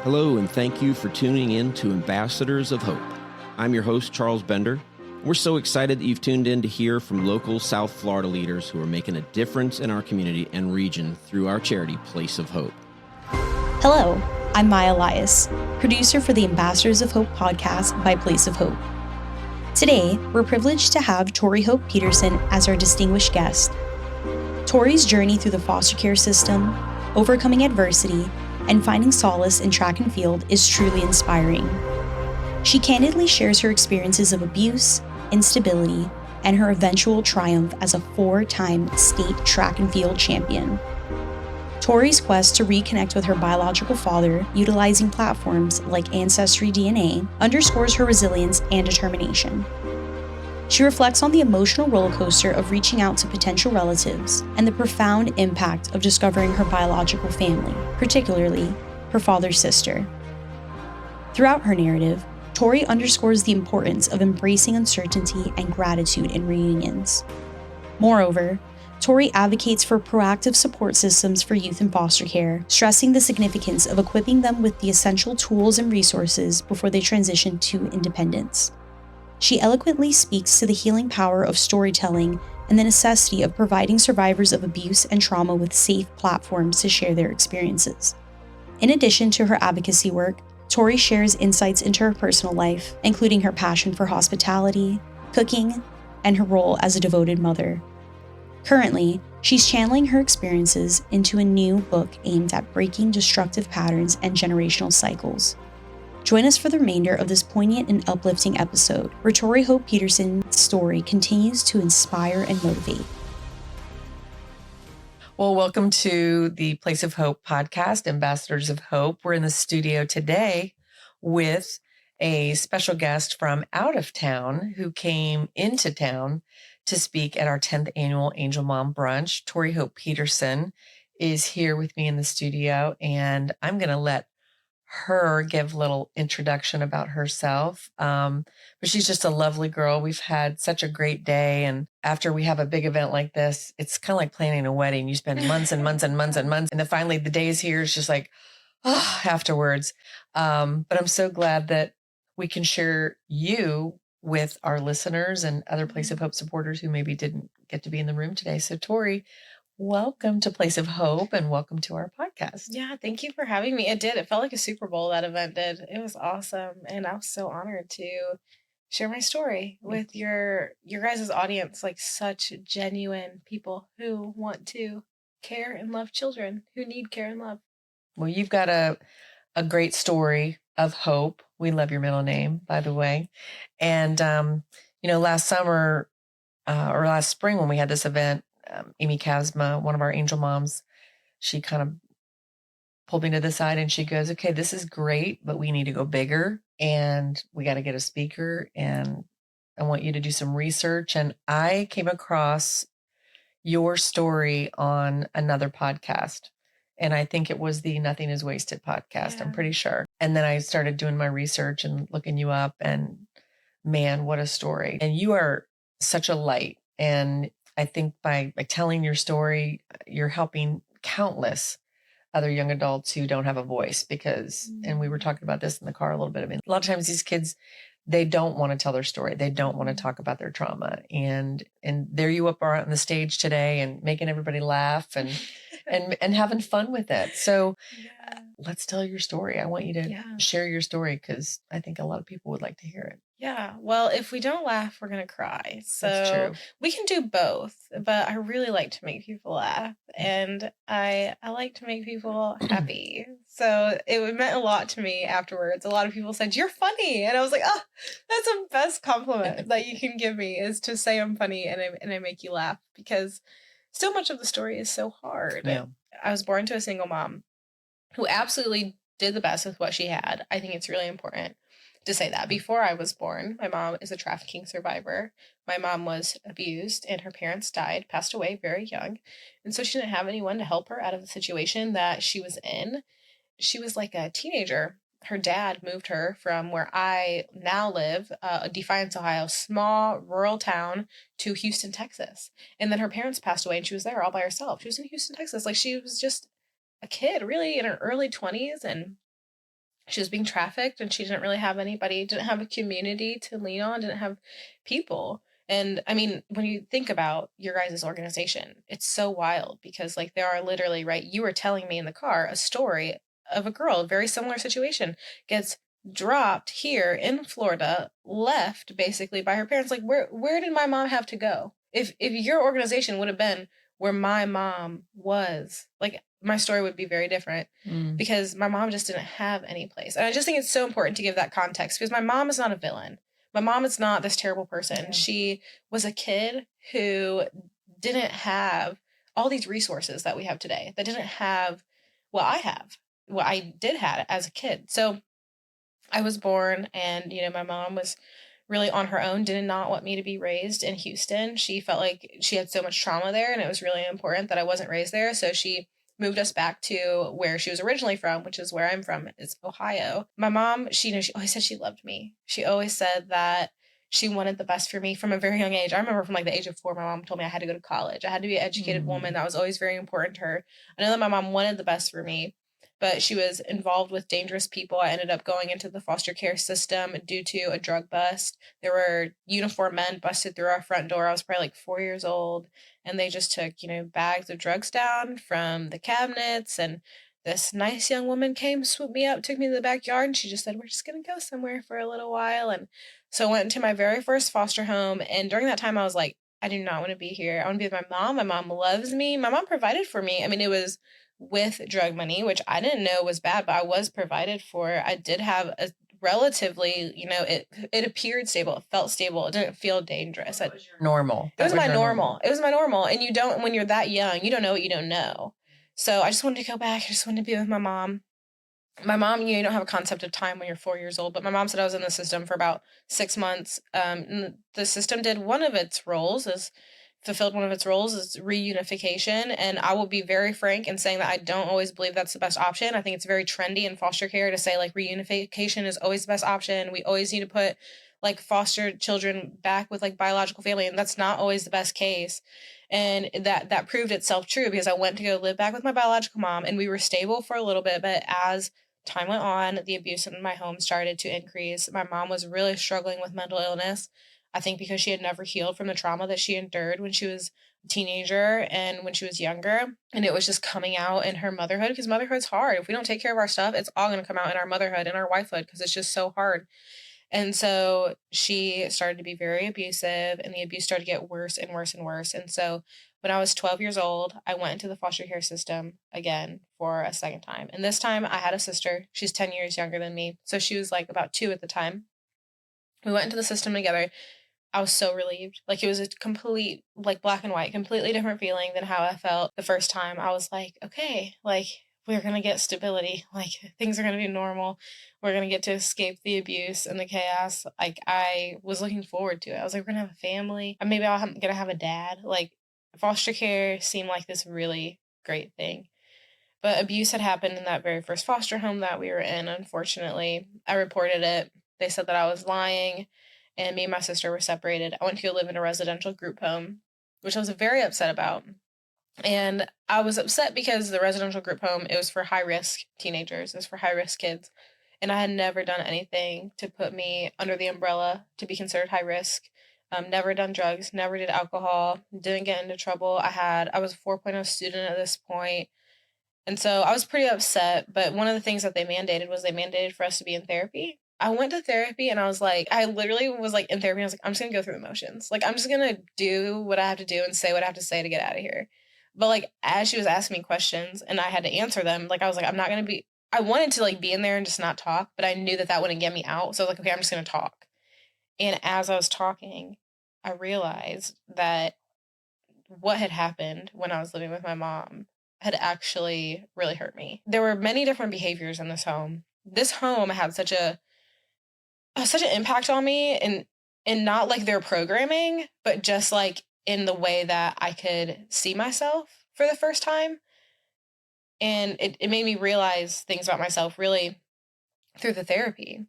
Hello, and thank you for tuning in to Ambassadors of Hope. I'm your host, Charles Bender. We're so excited that you've tuned in to hear from local South Florida leaders who are making a difference in our community and region through our charity, Place of Hope. Hello, I'm Maya Elias, producer for the Ambassadors of Hope podcast by Place of Hope. Today, we're privileged to have Tori Hope Petersen as our distinguished guest. Tori's journey through the foster care system, overcoming adversity, and finding solace in track and field is truly inspiring. She candidly shares her experiences of abuse, instability, and her eventual triumph as a 4-time state track and field champion. Tori's quest to reconnect with her biological father, utilizing platforms like AncestryDNA, underscores her resilience and determination. She reflects on the emotional roller coaster of reaching out to potential relatives and the profound impact of discovering her biological family, particularly her father's sister. Throughout her narrative, Tori underscores the importance of embracing uncertainty and gratitude in reunions. Moreover, Tori advocates for proactive support systems for youth in foster care, stressing the significance of equipping them with the essential tools and resources before they transition to independence. She eloquently speaks to the healing power of storytelling and the necessity of providing survivors of abuse and trauma with safe platforms to share their experiences. In addition to her advocacy work, Tori shares insights into her personal life, including her passion for hospitality, cooking, and her role as a devoted mother. Currently, she's channeling her experiences into a new book aimed at breaking destructive patterns and generational cycles. Join us for the remainder of this poignant and uplifting episode, where Tori Hope Petersen's story continues to inspire and motivate. Well, welcome to the Place of Hope podcast, Ambassadors of Hope. We're in the studio today with a special guest from out of town who came into town to speak at our 10th annual Angel Mom Brunch. Tori Hope Petersen is here with me in the studio, and I'm going to let her give a little introduction about herself. But she's just a lovely girl. We've had such a great day. And after we have a big event like this, it's kind of like planning a wedding. You spend months and months and months and months. And then finally the day is here. It's just like, afterwards. But I'm so glad that we can share you with our listeners and other Place of Hope supporters who maybe didn't get to be in the room today. So Tori, welcome to Place of Hope and welcome to our podcast. Yeah, thank you for having me. It did. It felt like a Super Bowl, that event did. It was awesome. And I was so honored to share my story with your guys' audience, like such genuine people who want to care and love children, who need care and love. Well, you've got a great story of hope. We love your middle name, by the way. And, last summer or last spring when we had this event, Amy Kazma, one of our angel moms, she kind of pulled me to the side and she goes, okay, this is great, but we need to go bigger and we got to get a speaker and I want you to do some research. And I came across your story on another podcast. And I think it was the Nothing is Wasted podcast. Yeah. I'm pretty sure. And then I started doing my research and looking you up and man, what a story. And you are such a light. And I think by telling your story, you're helping countless other young adults who don't have a voice because, and we were talking about this in the car a little bit. I mean, a lot of times these kids, they don't want to tell their story. They don't want to talk about their trauma. And there you are on the stage today and making everybody laugh and having fun with it. So let's tell your story. I want you to share your story because I think a lot of people would like to hear it. Yeah. Well, if we don't laugh, we're going to cry. So we can do both, but I really like to make people laugh and I like to make people happy. So it meant a lot to me afterwards. A lot of people said, you're funny. And I was like, oh, that's the best compliment that you can give me is to say I'm funny and I make you laugh because so much of the story is so hard. Yeah. I was born to a single mom who absolutely did the best with what she had. I think it's really important to say that. Before I was born, my mom is a trafficking survivor. My mom was abused and her parents passed away very young. And so she didn't have anyone to help her out of the situation that she was in. She was like a teenager. Her dad moved her from where I now live, Defiance, Ohio, small rural town, to Houston, Texas. And then her parents passed away and she was there all by herself. She was in Houston, Texas. Like she was just a kid really in her early 20s. And she was being trafficked, and she didn't really have anybody, didn't have a community to lean on, didn't have people. And I mean, when you think about your guys' organization, it's so wild because like there are literally, right, you were telling me in the car a story of a girl, a very similar situation, gets dropped here in Florida, left basically by her parents. Like where did my mom have to go? If your organization would have been where my mom was, like my story would be very different because my mom just didn't have any place. And I just think it's so important to give that context because my mom is not a villain. My mom is not this terrible person. Yeah. She was a kid who didn't have all these resources that we have today, that didn't have what I have, what I did have as a kid. So I was born and, you know, my mom was really on her own, did not want me to be raised in Houston. She felt like she had so much trauma there and it was really important that I wasn't raised there. So she moved us back to where she was originally from, which is where I'm from. It's Ohio. My mom, she always said she loved me. She always said that she wanted the best for me from a very young age. I remember from like the age of 4, my mom told me I had to go to college. I had to be an educated woman. That was always very important to her. I know that my mom wanted the best for me, but she was involved with dangerous people. I ended up going into the foster care system due to a drug bust. There were uniformed men busted through our front door. I was probably like 4 years old, and they just took, you know, bags of drugs down from the cabinets. And this nice young woman came, swooped me up, took me to the backyard, and she just said, "We're just going to go somewhere for a little while." And so I went into my very first foster home. And during that time, I was like, I do not want to be here. I want to be with my mom. My mom loves me. My mom provided for me. I mean, it was with drug money, which I didn't know was bad, but I was provided for. I did have a relatively, you know, it appeared stable. It felt stable. It didn't feel dangerous. It was your normal. It was my normal. It was my normal. And you don't, when you're that young, you don't know what you don't know. So I just wanted to go back. I just wanted to be with my mom. My mom, you don't have a concept of time when you're 4 years old, but my mom said I was in the system for about 6 months. The system did fulfilled one of its roles is reunification. And I will be very frank in saying that I don't always believe that's the best option. I think it's very trendy in foster care to say like reunification is always the best option. We always need to put like foster children back with like biological family. And that's not always the best case. And that proved itself true because I went to go live back with my biological mom and we were stable for a little bit. But as time went on, the abuse in my home started to increase. My mom was really struggling with mental illness. I think because she had never healed from the trauma that she endured when she was a teenager and when she was younger. And it was just coming out in her motherhood because motherhood's hard. If we don't take care of our stuff, it's all going to come out in our motherhood and our wifehood because it's just so hard. And so she started to be very abusive and the abuse started to get worse and worse and worse. And so when I was 12 years old, I went into the foster care system again for a second time. And this time I had a sister. She's 10 years younger than me. So she was like about 2 at the time. We went into the system together. I was so relieved. Like it was a complete, like black and white, completely different feeling than how I felt the first time. I was like, okay, like we're going to get stability. Like things are going to be normal. We're going to get to escape the abuse and the chaos. Like I was looking forward to it. I was like, we're going to have a family. And maybe I'm going to have a dad. Like foster care seemed like this really great thing. But abuse had happened in that very first foster home that we were in, unfortunately. I reported it. They said that I was lying. And me and my sister were separated. I went to go live in a residential group home, which I was very upset about. And I was upset because the residential group home, it was for high-risk teenagers. It was for high-risk kids. And I had never done anything to put me under the umbrella to be considered high risk. Never done drugs, never did alcohol, didn't get into trouble. I was a 4.0 student at this point. And so I was pretty upset. But one of the things that they mandated for us to be in therapy. I went to therapy and I literally was like in therapy. And I was like, I'm just going to go through the motions. Like, I'm just going to do what I have to do and say what I have to say to get out of here. But like, as she was asking me questions and I had to answer them, like, I was like, I'm not going to be, I wanted to like be in there and just not talk, but I knew that wouldn't get me out. So I was like, okay, I'm just going to talk. And as I was talking, I realized that what had happened when I was living with my mom had actually really hurt me. There were many different behaviors in this home. This home had such an impact on me and not like their programming, but just like in the way that I could see myself for the first time. And it made me realize things about myself really through the therapy.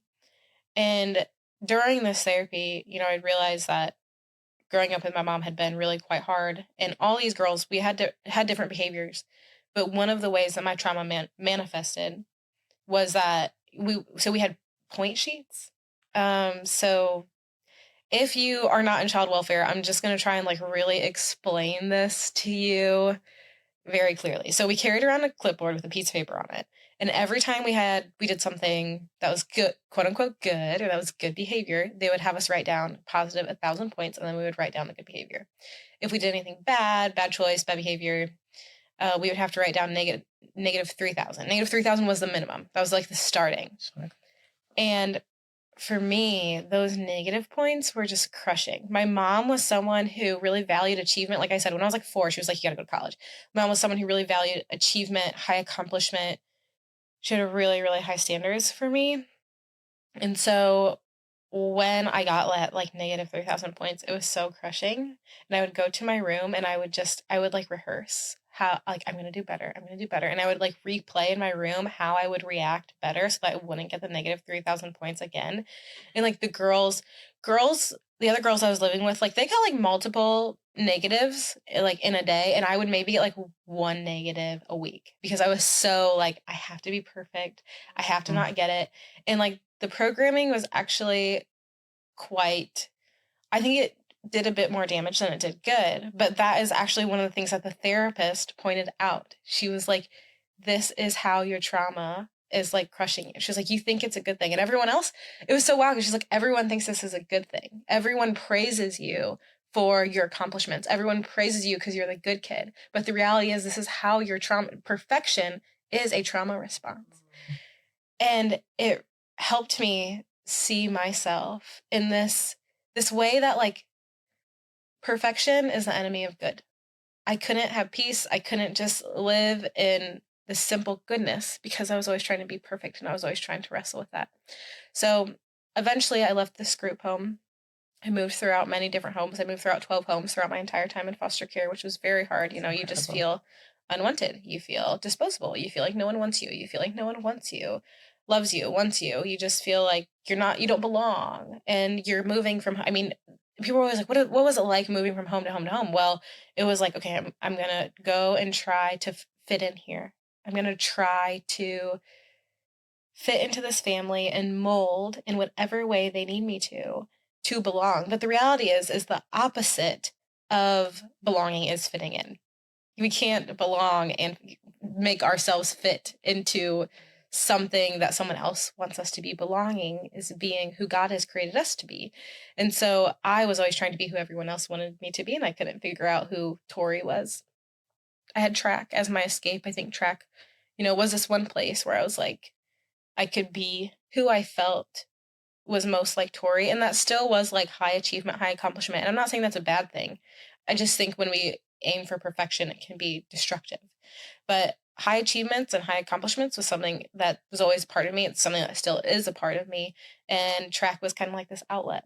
And during this therapy, I realized that growing up with my mom had been really quite hard. And all these girls, we had different behaviors. But one of the ways that my trauma manifested was that we had point sheets. So if you are not in child welfare, I'm just going to try and like really explain this to you very clearly. So we carried around a clipboard with a piece of paper on it. And every time we did something that was good, quote unquote good, or that was good behavior, they would have us write down positive 1,000 points, and then we would write down the good behavior. If we did anything bad choice, bad behavior, we would have to write down negative 3,000. Negative 3,000 was the minimum. That was like the starting. Sure. And for me, those negative points were just crushing. My mom was someone who really valued achievement. Like I said, when I was like 4, she was like, you got to go to college. My mom was someone who really valued achievement, high accomplishment. She had really, really high standards for me. And so when I got like negative 3,000 points, it was so crushing. And I would go to my room and I would like rehearse how, like, I'm going to do better. I'm going to do better. And I would like replay in my room how I would react better so that I wouldn't get the negative 3,000 points again. And like the other girls I was living with, like they got like multiple negatives like in a day. And I would maybe get like 1 negative a week because I was so like, I have to be perfect. I have to not get it. And like the programming was actually I think it did a bit more damage than it did good. But that is actually one of the things that the therapist pointed out. She was like, this is how your trauma is like crushing you. She's like, you think it's a good thing. And everyone else, it was so wild because she's like, everyone thinks this is a good thing. Everyone praises you for your accomplishments. Everyone praises you because you're the good kid. But the reality is this is how your perfection is a trauma response. And it helped me see myself in this way that like perfection is the enemy of good. I couldn't have peace. I couldn't just live in the simple goodness because I was always trying to be perfect and I was always trying to wrestle with that. So eventually I left this group home. I moved throughout many different homes. I moved throughout 12 homes throughout my entire time in foster care, which was very hard. You know, you just feel unwanted. You feel disposable. You feel like no one wants you. You feel like no one wants you, loves you, wants you. You just feel like you don't belong. And you're moving from, I mean, people were always like, what was it like moving from home to home to home? Well, it was like, okay, I'm going to go and try to fit in here. I'm going to try to fit into this family and mold in whatever way they need me to belong. But the reality is the opposite of belonging is fitting in. We can't belong and make ourselves fit into something that someone else wants us to be. Belonging is being who God has created us to be. And so I was always trying to be who everyone else wanted me to be, and I couldn't figure out who Tori was. I had track as my escape. I think track, was this one place where I was like, I could be who I felt was most like Tori. And that still was like high achievement, high accomplishment. And I'm not saying that's a bad thing. I just think when we aim for perfection, it can be destructive. But high achievements and high accomplishments was something that was always part of me. It's something that still is a part of me. And track was kind of like this outlet.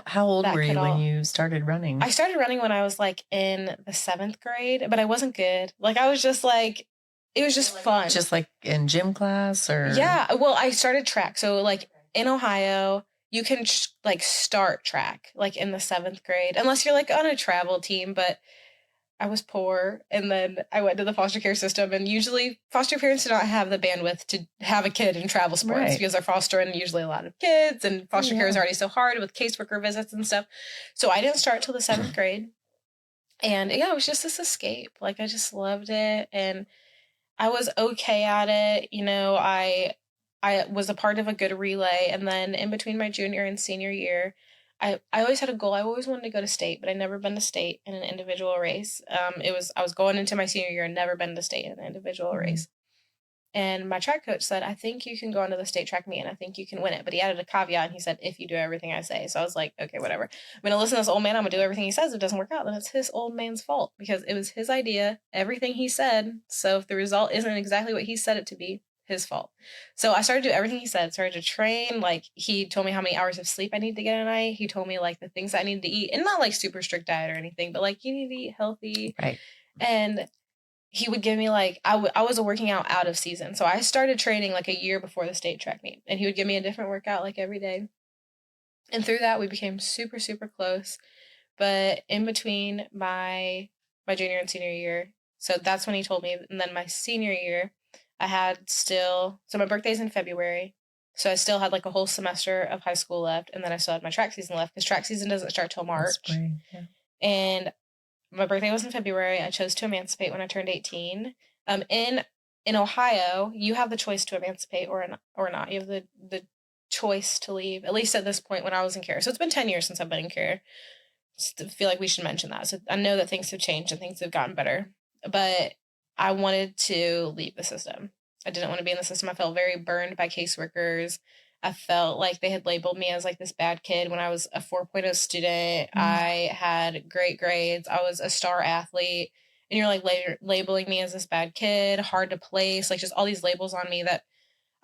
How old were you when you started running? I started running when I was like in the 7th grade, but I wasn't good. Like I was just like, it was just fun. Just like in gym class or? Yeah. Well, I started track. So like in Ohio, you can like start track like in the 7th grade, unless you're like on a travel team. But I was poor, and then I went to the foster care system, and usually foster parents do not have the bandwidth to have a kid in travel sports because they're fostering usually a lot of kids, and foster care is already so hard with caseworker visits and stuff. So I didn't start till the 7th grade. And yeah, it was just this escape. Like I just loved it, and I was okay at it. I was a part of a good relay, and then in between my junior and senior year, I always had a goal. I always wanted to go to state, but I'd never been to state in an individual race. I was going into my senior year and never been to state in an individual race. And my track coach said, I think you can go into the state track meet and I think you can win it. But he added a caveat and he said, if you do everything I say. So I was like, okay, whatever. I'm going to listen to this old man. I'm going to do everything he says. If it doesn't work out, then it's his old man's fault because it was his idea, everything he said. So if the result isn't exactly what he said it to be, his fault. So I started to do everything he said, started to train. Like he told me how many hours of sleep I need to get a night. He told me like the things I needed to eat, and not like super strict diet or anything, but like you need to eat healthy. Right. And he would give me like, I was working out of season. So I started training like a year before the state track meet, and he would give me a different workout like every day. And through that, we became super, super close. But in between my junior and senior year, so that's when he told me. And then my senior year, I had so my birthday's in February. So I still had like a whole semester of high school left, and then I still had my track season left because track season doesn't start till March. Spring, yeah. And my birthday was in February. I chose to emancipate when I turned 18. In Ohio, you have the choice to emancipate or not. You have the choice to leave, at least at this point when I was in care. So it's been 10 years since I've been in care. Just feel like we should mention that. So I know that things have changed and things have gotten better, but I wanted to leave the system. I didn't want to be in the system. I felt very burned by caseworkers. I felt like they had labeled me as like this bad kid when I was a 4.0 student. I had great grades. I was a star athlete. And you're like labeling me as this bad kid, hard to place, like just all these labels on me that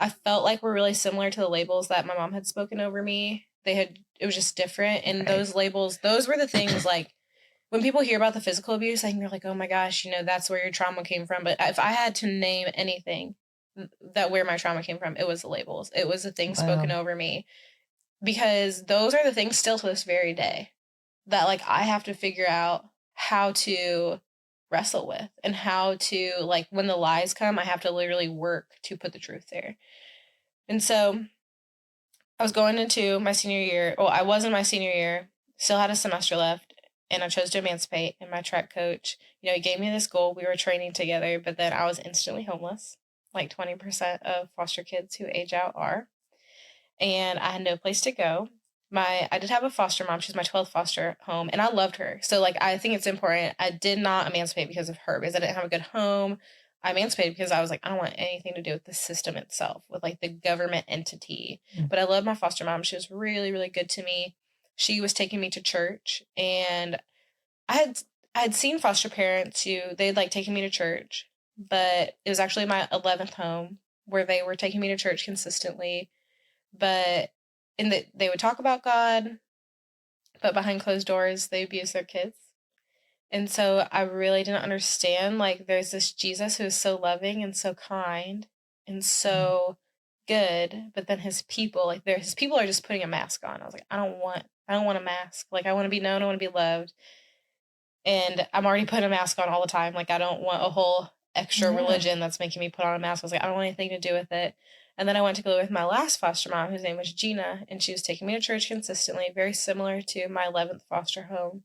I felt like were really similar to the labels that my mom had spoken over me. It was just different. And those labels, those were the things like when people hear about the physical abuse, I think they're like, oh my gosh, that's where your trauma came from. But if I had to name anything that where my trauma came from, it was the labels. It was the things spoken over me, because those are the things still to this very day that like I have to figure out how to wrestle with, and how to, like, when the lies come, I have to literally work to put the truth there. And so I was going into my senior year. Well, I was in my senior year, still had a semester left, and I chose to emancipate. And my track coach, he gave me this goal. We were training together, but then I was instantly homeless, like 20% of foster kids who age out are. And I had no place to go. I did have a foster mom. She was my 12th foster home, and I loved her. So, like, I think it's important. I did not emancipate because of her, because I didn't have a good home. I emancipated because I was like, I don't want anything to do with the system itself, with, like, the government entity. But I love my foster mom. She was really, really good to me. She was taking me to church, and I had seen foster parents they'd, like, taken me to church, but it was actually my 11th home where they were taking me to church consistently. But they would talk about God, but behind closed doors, they abuse their kids. And so I really didn't understand, like, there's this Jesus who is so loving and so kind and so good, but then his people are just putting a mask on. I was like, I don't want a mask. Like, I want to be known, I want to be loved. And I'm already putting a mask on all the time. Like, I don't want a whole extra religion that's making me put on a mask. I was like, I don't want anything to do with it. And then I went to go with my last foster mom, whose name was Gina, and she was taking me to church consistently, very similar to my 11th foster home.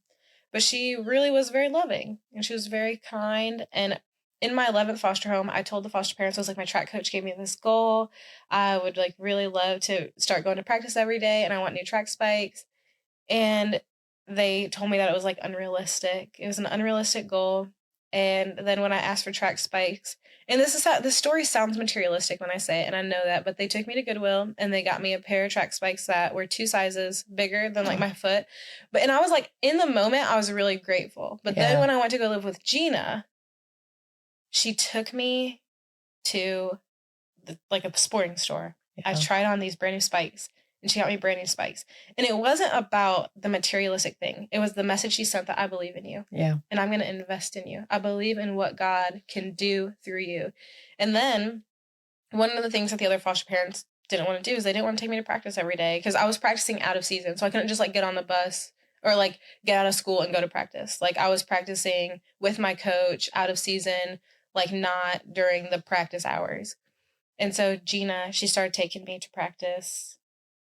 But she really was very loving, and she was very kind. And in my 11th foster home, I told the foster parents, I was like, my track coach gave me this goal. I would, like, really love to start going to practice every day, and I want new track spikes. And they told me that it was, like, unrealistic. It was an unrealistic goal. And then when I asked for track spikes, and this story sounds materialistic when I say it, and I know that, but they took me to Goodwill and they got me a pair of track spikes that were 2 sizes bigger than, like, my foot. And I was like, in the moment, I was really grateful. But then when I went to go live with Gina, she took me to like a sporting store. I tried on these brand new spikes, and she got me brand new spikes. And it wasn't about the materialistic thing. It was the message she sent that I believe in you. Yeah. And I'm going to invest in you. I believe in what God can do through you. And then one of the things that the other foster parents didn't want to do is they didn't want to take me to practice every day, because I was practicing out of season. So I couldn't just, like, get on the bus or, like, get out of school and go to practice. Like, I was practicing with my coach out of season, like, not during the practice hours. And so Gina, she started taking me to practice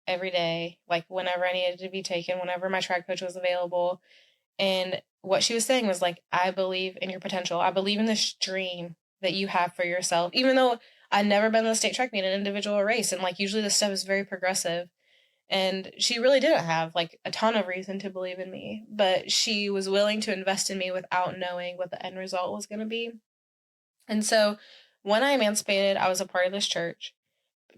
every day, like, whenever I needed to be taken, whenever my track coach was available. And what she was saying was, like, I believe in your potential. I believe in this dream that you have for yourself, even though I'd never been in the state track meet, an individual race. And, like, usually this stuff is very progressive. And she really didn't have, like, a ton of reason to believe in me, but she was willing to invest in me without knowing what the end result was going to be. And so when I emancipated, I was a part of this church.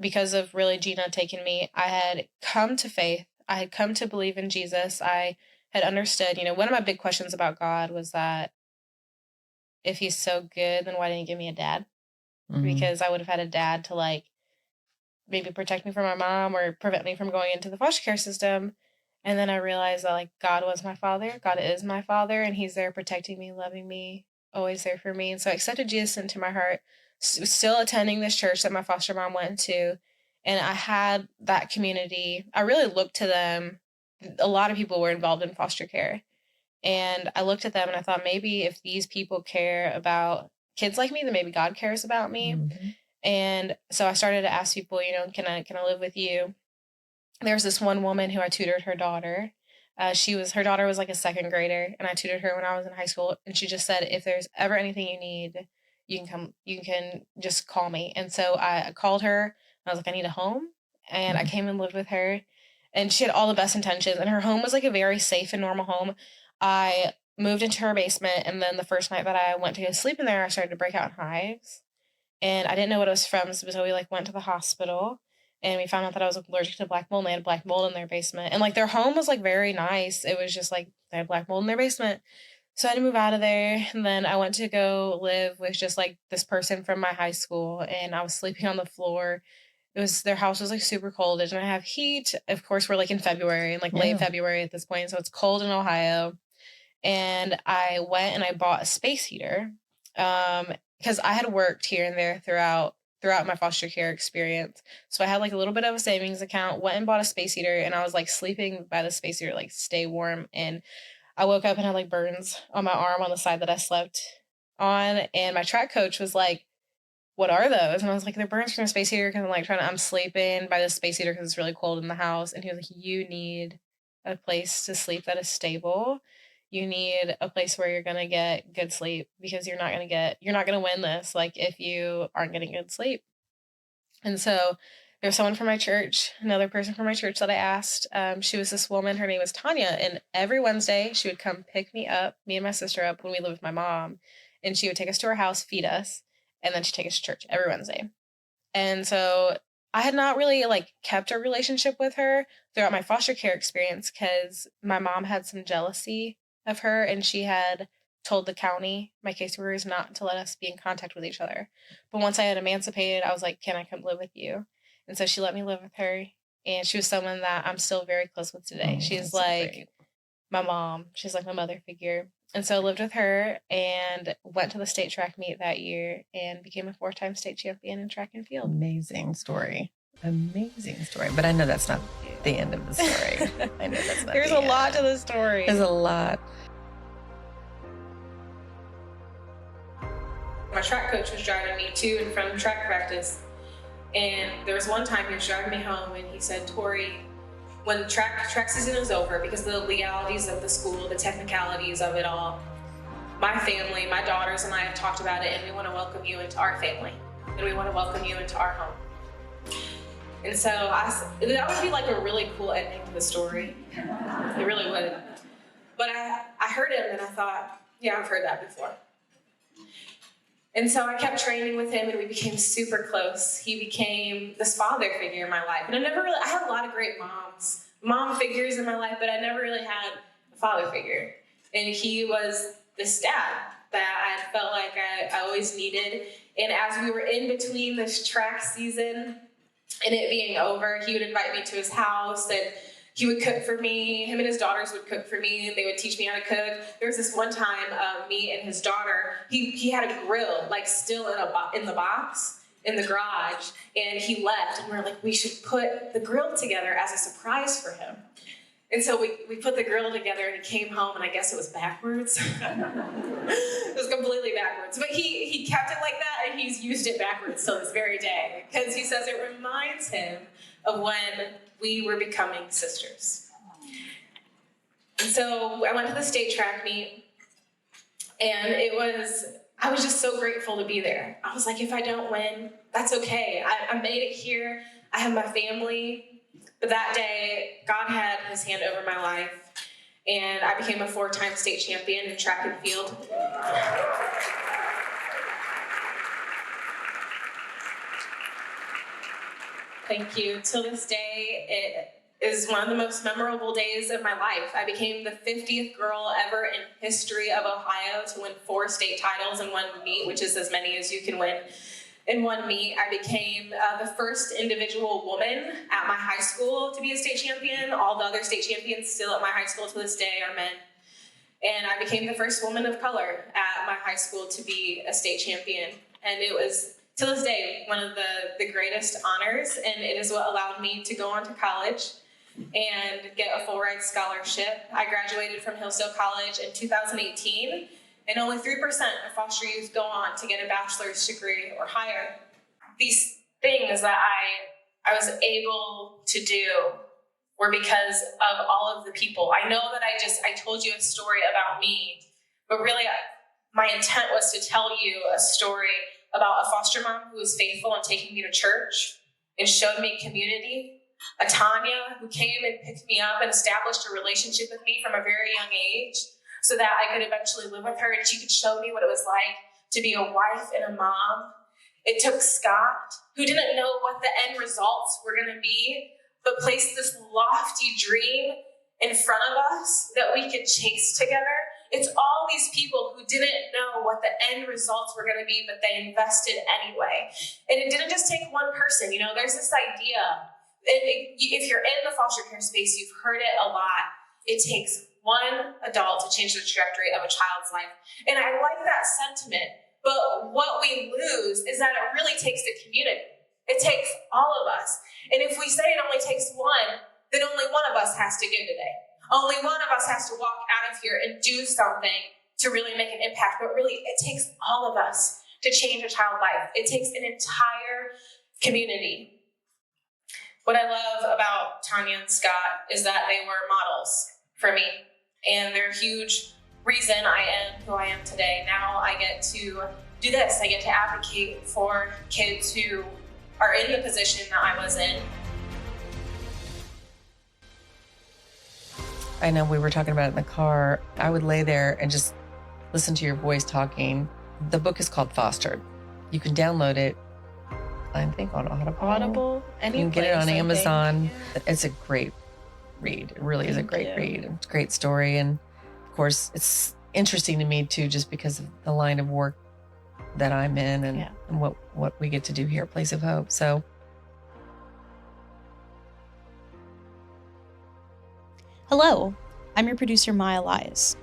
Because of really Gina taking me, I had come to faith. I had come to believe in Jesus. I had understood, one of my big questions about God was that if he's so good, then why didn't he give me a dad? Because I would have had a dad to, like, maybe protect me from my mom or prevent me from going into the foster care system. And then I realized that, like, God was my father. God is my father, and he's there protecting me, loving me, always there for me. And so I accepted Jesus into my heart, still attending this church that my foster mom went to. And I had that community. I really looked to them. A lot of people were involved in foster care. And I looked at them and I thought, maybe if these people care about kids like me, then maybe God cares about me. And so I started to ask people, can I live with you? There's this one woman who I tutored her daughter. Her daughter was like a second grader, and I tutored her when I was in high school. And she just said, if there's ever anything you need, you can just call me. And so I called her, and I was like, I need a home. And I came and lived with her, and she had all the best intentions. And her home was like a very safe and normal home. I moved into her basement, and then the first night that I went to go sleep in there, I started to break out in hives. And I didn't know what it was from, so we went to the hospital, and we found out that I was allergic to black mold, and they had black mold in their basement. And like their home was like very nice. It was just like they had black mold in their basement. So I had to move out of there. And then I went to go live with just like this person from my high school, and I was sleeping on the floor. Their house was like super cold. It didn't have heat. Of course, we're like in February, and like late February at this point. So it's cold in Ohio. And I went and I bought a space heater. Because I had worked here and there throughout my foster care experience. So I had like a little bit of a savings account, went and bought a space heater, and I was like sleeping by the space heater, like stay warm. And I woke up and had like burns on my arm on the side that I slept on. And my track coach was like, what are those? And I was like, they're burns from the space heater because I'm sleeping by the space heater because it's really cold in the house. And he was like, you need a place to sleep that is stable. You need a place where you're going to get good sleep, because you're not going to win this, like, if you aren't getting good sleep. And so there's someone from my church, another person from my church that I asked. She was this woman, her name was Tanya. And every Wednesday she would come pick me and my sister up when we lived with my mom. And she would take us to her house, feed us, and then she'd take us to church every Wednesday. And so I had not really like kept a relationship with her throughout my foster care experience, because my mom had some jealousy of her, and she had told the county, my caseworkers, not to let us be in contact with each other. But once I had emancipated, I was like, can I come live with you? And so she let me live with her, and she was someone that I'm still very close with today. She's like my mom. She's like my mother figure. And so I lived with her and went to the state track meet that year and became a 4-time state champion in track and field. Amazing story. But I know that's not the end of the story. I know that's not There's a lot to the story. There's a lot. My track coach was driving me to and from track practice. And there was one time he was driving me home, and he said, Tori, when track season is over, because of the legalities of the school, the technicalities of it all, my family, my daughters and I have talked about it, and we want to welcome you into our family, and we want to welcome you into our home. And so that would be like a really cool ending to the story. It really would. But I heard him, and I thought, yeah, I've heard that before. And so I kept training with him, and we became super close. He became this father figure in my life. And I had a lot of great mom figures in my life, but I never really had a father figure. And he was this dad that I felt like I always needed. And as we were in between this track season and it being over, he would invite me to his house, and he would cook for me. Him and his daughters would cook for me. They would teach me how to cook. There was this one time, me and his daughter, he had a grill, like still in the box in the garage, and he left, and we were like, we should put the grill together as a surprise for him. And so we put the grill together, and he came home, and I guess it was backwards. It was completely backwards. But he kept it like that, and he's used it backwards till this very day, because he says it reminds him of when we were becoming sisters. And so I went to the state track meet, and I was just so grateful to be there. I was like, if I don't win, that's okay. I made it here. I have my family. But that day, God had his hand over my life, and I became a 4-time state champion in track and field. Thank you. Till this day, it is one of the most memorable days of my life. I became the 50th girl ever in history of Ohio to win 4 state titles in one meet, which is as many as you can win in one meet. I became the first individual woman at my high school to be a state champion. All the other state champions still at my high school to this day are men. And I became the first woman of color at my high school to be a state champion. And it was, to this day, one of the greatest honors, and it is what allowed me to go on to college and get a full ride scholarship. I graduated from Hillsdale College in 2018, and only 3% of foster youth go on to get a bachelor's degree or higher. these things that I was able to do were because of all of the people. I know that I told you a story about me, but really my intent was to tell you a story about a foster mom who was faithful in taking me to church and showed me community. A Tanya who came and picked me up and established a relationship with me from a very young age so that I could eventually live with her and she could show me what it was like to be a wife and a mom. It took Scott, who didn't know what the end results were going to be, but placed this lofty dream in front of us that we could chase together. It's all these people who didn't know what the end results were going to be, but they invested anyway. And it didn't just take one person. There's this idea, if you're in the foster care space, you've heard it a lot. It takes one adult to change the trajectory of a child's life. And I like that sentiment, but what we lose is that it really takes the community. It takes all of us. And if we say it only takes one, then only one of us has to give today. Only one of us has to walk out of here and do something to really make an impact. But really, it takes all of us to change a child's life. It takes an entire community. What I love about Tanya and Scott is that they were models for me. And they're a huge reason I am who I am today. Now I get to do this. I get to advocate for kids who are in the position that I was in. I know we were talking about it in the car. I would lay there and just listen to your voice talking. The book is called Fostered. You can download it, I think, on Audible. You can get it on Amazon. Yeah. It's a great read. It really is a great read. It's a great story. And of course, it's interesting to me too, just because of the line of work that I'm in and what we get to do here at Place of Hope. So hello, I'm your producer, Maya Elias.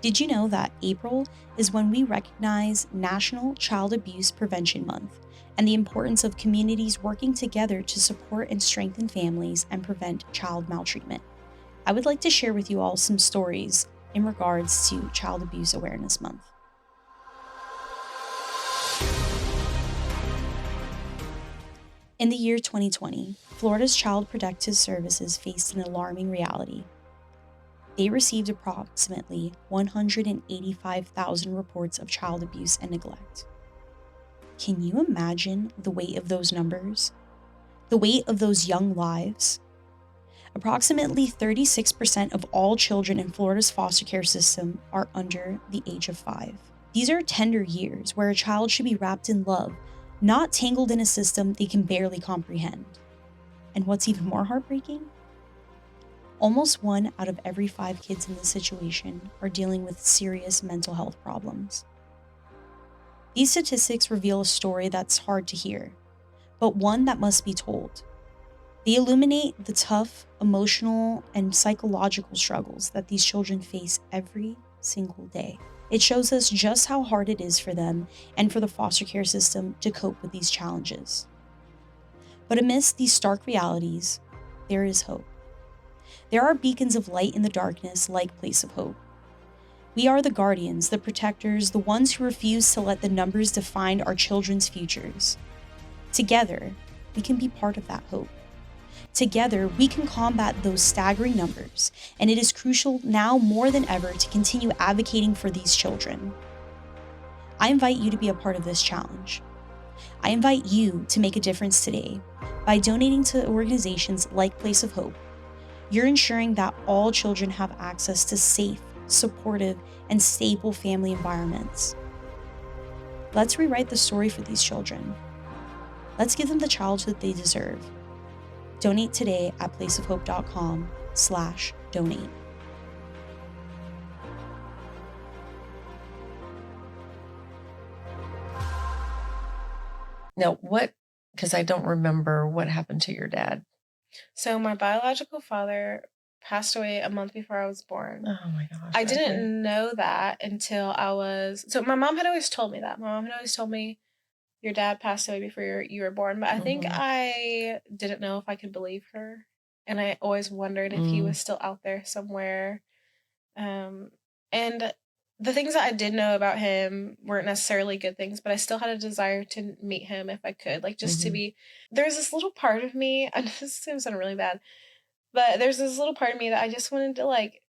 Did you know that April is when we recognize National Child Abuse Prevention Month and the importance of communities working together to support and strengthen families and prevent child maltreatment? I would like to share with you all some stories in regards to Child Abuse Awareness Month. In the year 2020, Florida's Child Protective Services faced an alarming reality. They received approximately 185,000 reports of child abuse and neglect. Can you imagine the weight of those numbers? The weight of those young lives? Approximately 36% of all children in Florida's foster care system are under the age of 5. These are tender years where a child should be wrapped in love, not tangled in a system they can barely comprehend. And what's even more heartbreaking? Almost 1 out of every 5 kids in this situation are dealing with serious mental health problems. These statistics reveal a story that's hard to hear, but one that must be told. They illuminate the tough, emotional, and psychological struggles that these children face every single day. It shows us just how hard it is for them and for the foster care system to cope with these challenges. But amidst these stark realities, there is hope. There are beacons of light in the darkness like Place of Hope. We are the guardians, the protectors, the ones who refuse to let the numbers define our children's futures. Together, we can be part of that hope. Together, we can combat those staggering numbers, and it is crucial now more than ever to continue advocating for these children. I invite you to be a part of this challenge. I invite you to make a difference today by donating to organizations like Place of Hope. You're ensuring that all children have access to safe, supportive, and stable family environments. Let's rewrite the story for these children. Let's give them the childhood they deserve. Donate today at placeofhope.com/donate. now because I don't remember what happened to your dad. So my biological father passed away a month before I was born. Oh my gosh. I didn't know that until so my mom had always told me that. My mom had always told me, your dad passed away before you were born, but I think I didn't know if I could believe her. And I always wondered if he was still out there somewhere. And the things that I did know about him weren't necessarily good things, but I still had a desire to meet him if I could, like just to be, there's this little part of me, and this seems really bad, but there's this little part of me that I just wanted to like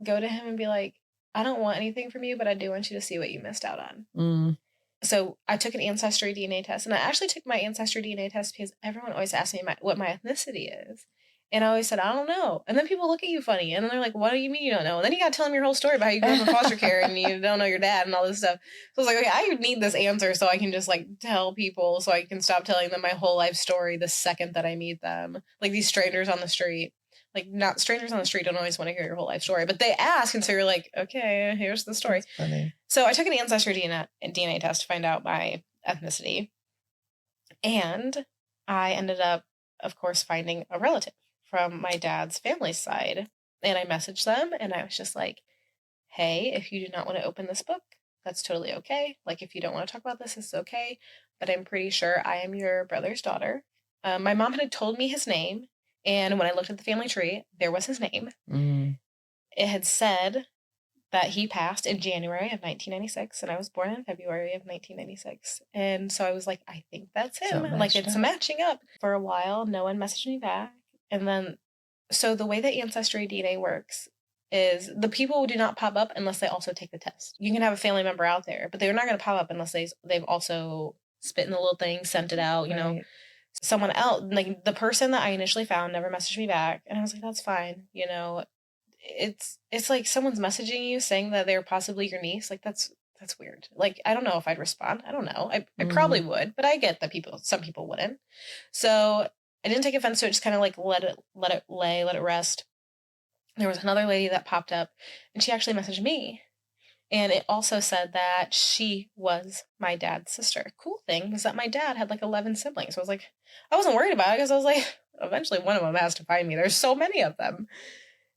go to him and be like, I don't want anything from you, but I do want you to see what you missed out on. So I took an AncestryDNA test, and I actually took my AncestryDNA test because everyone always asks me what my ethnicity is. And I always said, I don't know. And then people look at you funny. And then they're like, what do you mean you don't know? And then you got to tell them your whole story about how you grew up in foster care and you don't know your dad and all this stuff. So I was like, okay, I need this answer so I can just like tell people so I can stop telling them my whole life story the second that I meet them. Like these strangers on the street. Like not strangers on the street don't always want to hear your whole life story, but they ask. And so you're like, okay, here's the story. That's funny. So I took an AncestryDNA test to find out my ethnicity. And I ended up, of course, finding a relative from my dad's family side. And I messaged them and I was just like, hey, if you do not want to open this book, that's totally okay. Like, if you don't want to talk about this, it's okay. But I'm pretty sure I am your brother's daughter. My mom had told me his name. And when I looked at the family tree, there was his name. It had said that he passed in January of 1996, and I was born in February of 1996. And so I was like, I think that's him. So like, it's matching up. For a while, no one messaged me back. And then, so the way that AncestryDNA works is the people do not pop up unless they also take the test. You can have a family member out there, but they're not going to pop up unless they've also spit in the little thing, sent it out, you know. Someone else, like the person that I initially found never messaged me back. And I was like, that's fine. You know, it's like someone's messaging you saying that they're possibly your niece. Like that's weird. Like, I don't know if I'd respond. I don't know. I probably would, but I get that some people wouldn't. So I didn't take offense to it, just kind of like let it lay, let it rest. There was another lady that popped up and she actually messaged me. And it also said that she was my dad's sister. Cool thing was that my dad had like 11 siblings. So I was like, I wasn't worried about it because I was like, eventually one of them has to find me. There's so many of them.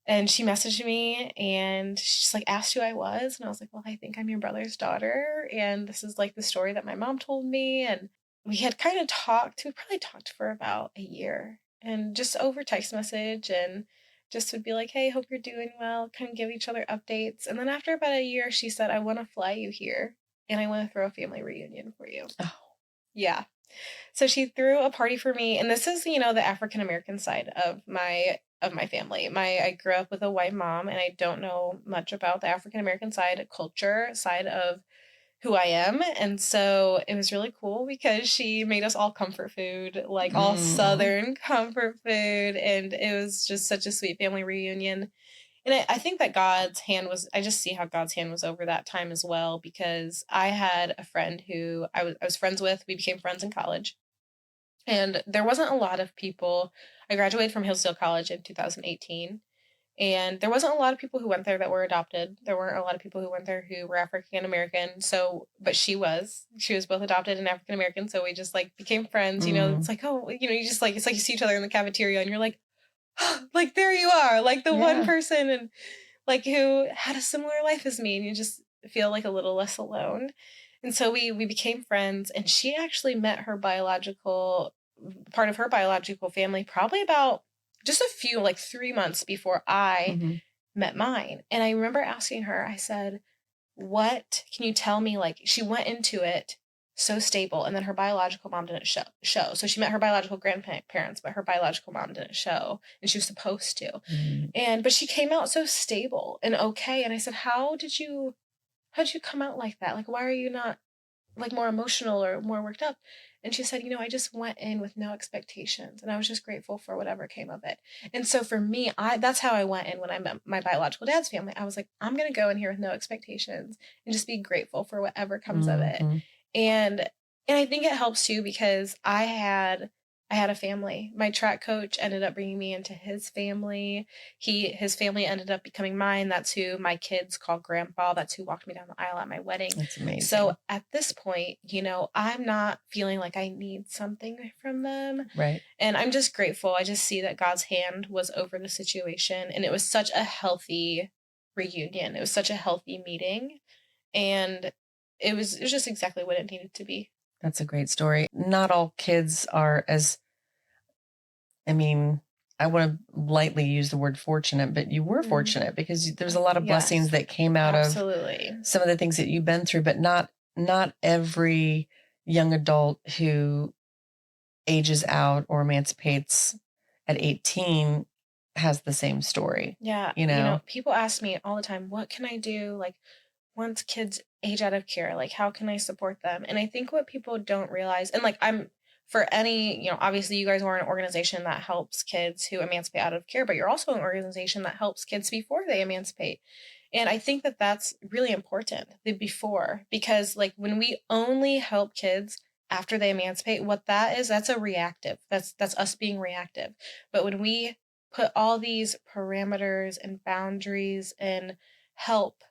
And she messaged me and she just like asked who I was. And I was like, well, I think I'm your brother's daughter. And this is like the story that my mom told me. And we had kind of talked. We probably talked for about a year and just over text message and just would be like, hey, hope you're doing well, kind of give each other updates. And then after about a year, she said, I want to fly you here and I want to throw a family reunion for you. Oh, yeah. So she threw a party for me. And this is, you know, the African-American side of my family. I grew up with a white mom and I don't know much about the African-American culture side of who I am. And so it was really cool because she made us all comfort food, like all Southern comfort food. And it was just such a sweet family reunion. And I think that I just see how God's hand was over that time as well, because I had a friend who I was friends with. We became friends in college. And there wasn't a lot of people. I graduated from Hillsdale College in 2018. And there wasn't a lot of people who went there that were adopted. There weren't a lot of people who went there who were African American. So, but she was both adopted and African American. So we just like became friends, you know, it's like, oh, you know, you just like, it's like you see each other in the cafeteria and you're like, oh, like, there you are, like the one person and like who had a similar life as me. And you just feel like a little less alone. And so we became friends, and she actually met part of her biological family probably about just a few, like 3 months before I met mine. And I remember asking her, I said, what can you tell me? Like, she went into it so stable, and then her biological mom didn't show. So she met her biological grandparents, but her biological mom didn't show, and she was supposed to. But she came out so stable and okay. And I said, how'd you come out like that? Like, why are you not like more emotional or more worked up? And she said, you know, I just went in with no expectations, and I was just grateful for whatever came of it. And so for me, that's how I went in when I met my biological dad's family. I was like, I'm going to go in here with no expectations and just be grateful for whatever comes of it. And I think it helps too, because I had a family. My track coach ended up bringing me into his family. His family ended up becoming mine. That's who my kids call grandpa. That's who walked me down the aisle at my wedding. That's amazing. So at this point, you know, I'm not feeling like I need something from them. Right. And I'm just grateful. I just see that God's hand was over the situation, and it was such a healthy reunion. It was such a healthy meeting, and it was just exactly what it needed to be. That's a great story. Not all kids are I I want to lightly use the word fortunate, but you were fortunate because there's a lot of blessings that came out of some of the things that you've been through, but not every young adult who ages out or emancipates at 18 has the same story. Yeah. You know, people ask me all the time, what can I do? Like, once kids age out of care, like, how can I support them? And I think what people don't realize, and like, for any, obviously you guys are an organization that helps kids who emancipate out of care, but you're also an organization that helps kids before they emancipate. And I think that that's really important, the before, because like when we only help kids after they emancipate, what that is, that's a reactive. That's us being reactive. But when we put all these parameters and boundaries and help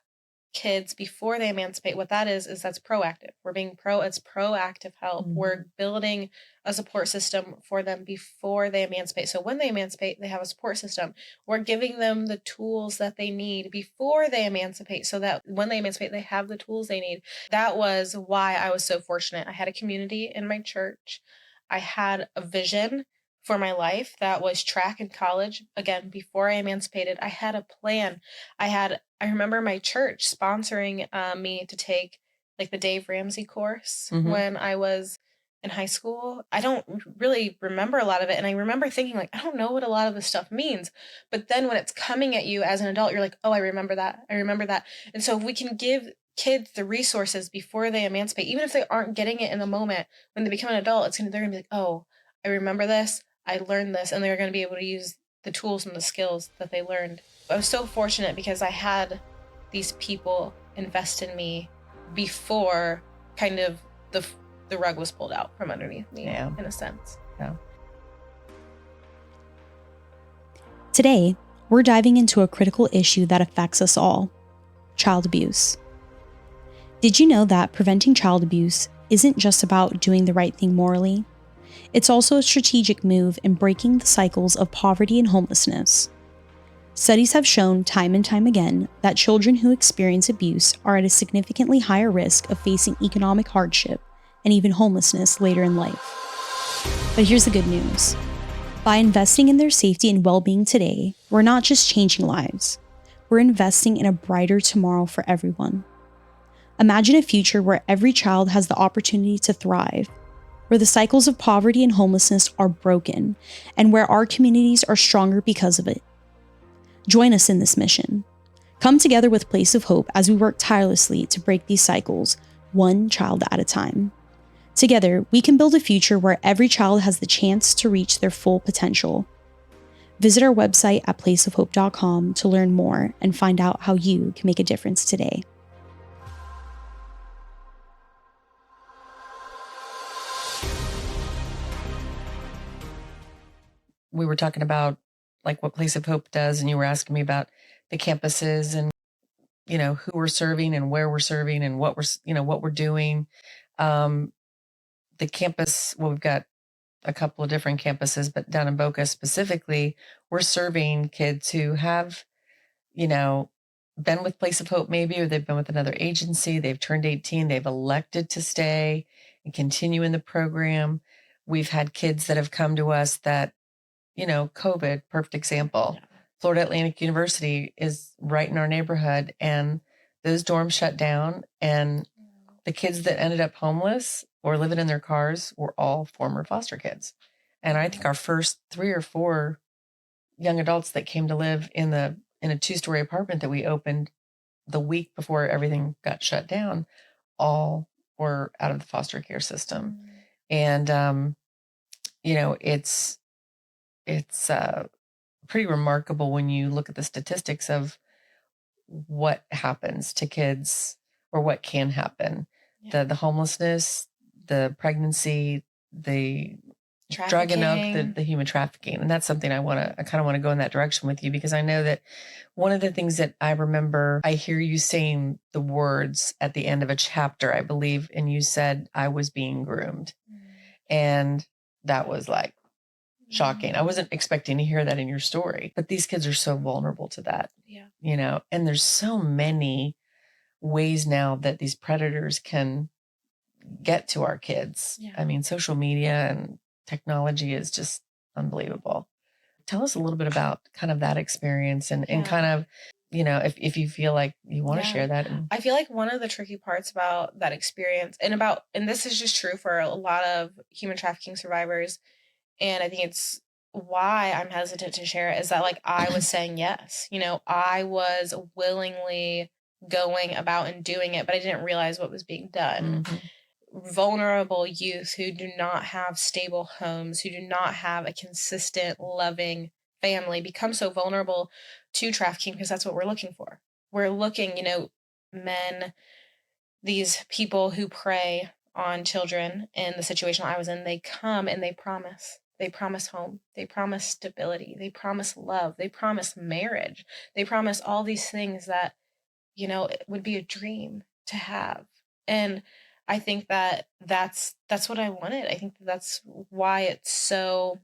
kids before they emancipate, what that is that's proactive. We're being it's proactive help. Mm-hmm. We're building a support system for them before they emancipate. So when they emancipate, they have a support system. We're giving them the tools that they need before they emancipate, so that when they emancipate, they have the tools they need. That was why I was so fortunate. I had a community in my church. I had a vision for my life that was track in college. Again, before I emancipated, I had a plan. I remember my church sponsoring me to take like the Dave Ramsey course when I was in high school. I don't really remember a lot of it. And I remember thinking like, I don't know what a lot of this stuff means. But then when it's coming at you as an adult, you're like, oh, I remember that. I remember that. And so if we can give kids the resources before they emancipate, even if they aren't getting it in the moment, when they become an adult, they're going to be like, oh, I remember this. I learned this, and they're going to be able to use the tools and the skills that they learned. I was so fortunate because I had these people invest in me before kind of the rug was pulled out from underneath me, in a sense. Yeah. Today, we're diving into a critical issue that affects us all: child abuse. Did you know that preventing child abuse isn't just about doing the right thing morally? It's also a strategic move in breaking the cycles of poverty and homelessness. Studies have shown time and time again that children who experience abuse are at a significantly higher risk of facing economic hardship and even homelessness later in life. But here's the good news. By investing in their safety and well-being today, we're not just changing lives. We're investing in a brighter tomorrow for everyone. Imagine a future where every child has the opportunity to thrive, where the cycles of poverty and homelessness are broken, and where our communities are stronger because of it. Join us in this mission. Come together with Place of Hope as we work tirelessly to break these cycles, one child at a time. Together, we can build a future where every child has the chance to reach their full potential. Visit our website at placeofhope.com to learn more and find out how you can make a difference today. We were talking about like what Place of Hope does, and you were asking me about the campuses and who we're serving and where we're serving and what we're doing. The campus, well, we've got a couple of different campuses, but down in Boca specifically, we're serving kids who have been with Place of Hope maybe, or they've been with another agency, they've turned 18, they've elected to stay and continue in the program. We've had kids that have come to us that COVID, perfect example. Yeah. Florida Atlantic University is right in our neighborhood, and those dorms shut down, and the kids that ended up homeless or living in their cars were all former foster kids. And I think our first 3 or 4 young adults that came to live in a 2-story apartment that we opened the week before everything got shut down, all were out of the foster care system. And it's pretty remarkable when you look at the statistics of what happens to kids or what can happen. Yeah. The homelessness, the pregnancy, the drug and the human trafficking. And that's something I kind of want to go in that direction with you, because I know that one of the things that I remember, I hear you saying the words at the end of a chapter, I believe, and you said, I was being groomed. And that was like shocking. I wasn't expecting to hear that in your story, but these kids are so vulnerable to that. Yeah. And there's so many ways now that these predators can get to our kids. Yeah. I mean, social media and technology is just unbelievable. tell us a little bit about kind of that experience and kind of, if you feel like you want to share that. I feel like one of the tricky parts about that experience and this is just true for a lot of human trafficking survivors, and I think it's why I'm hesitant to share it, is that like I was saying yes. I was willingly going about and doing it, but I didn't realize what was being done. Vulnerable youth who do not have stable homes, who do not have a consistent, loving family become so vulnerable to trafficking because that's what we're looking for. We're looking, men, these people who prey on children in the situation I was in, they come and they promise. They promise home. They promise stability. They promise love. They promise marriage. They promise all these things that, it would be a dream to have. And I think that that's what I wanted. I think that's why it's so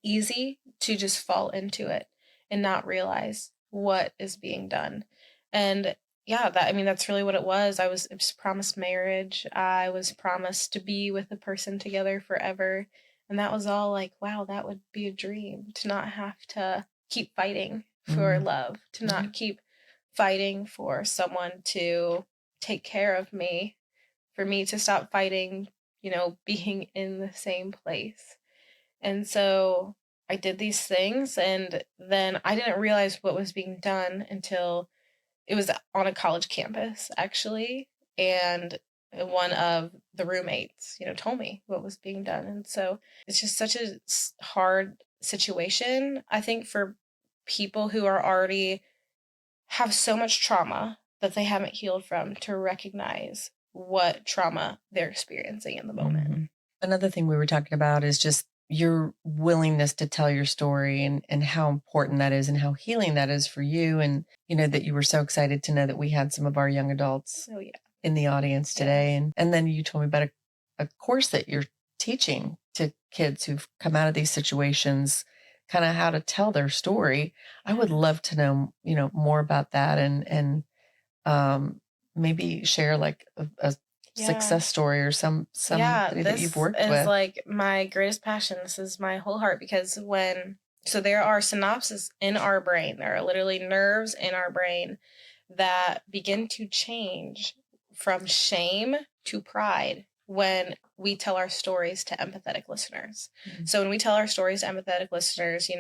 easy to just fall into it and not realize what is being done. And that's really what it was. I was promised marriage. I was promised to be with a person together forever. And that was all like, wow, that would be a dream, to not have to keep fighting for love, to not keep fighting for someone to take care of me, for me to stop fighting, being in the same place. And so I did these things, and then I didn't realize what was being done until it was on a college campus, actually. And one of the roommates, told me what was being done. And so it's just such a hard situation, I think, for people who are already have so much trauma that they haven't healed from, to recognize what trauma they're experiencing in the moment. Another thing we were talking about is just your willingness to tell your story and how important that is and how healing that is for you. And, that you were so excited to know that we had some of our young adults in the audience today. Yes. And then you told me about a course that you're teaching to kids who've come out of these situations, kind of how to tell their story. I would love to know, more about that and maybe share like a success story or somebody that you've worked with. This is like my greatest passion. This is my whole heart, because so there are synapses in our brain. There are literally nerves in our brain that begin to change from shame to pride when we tell our stories to empathetic listeners. So when we tell our stories to empathetic listeners,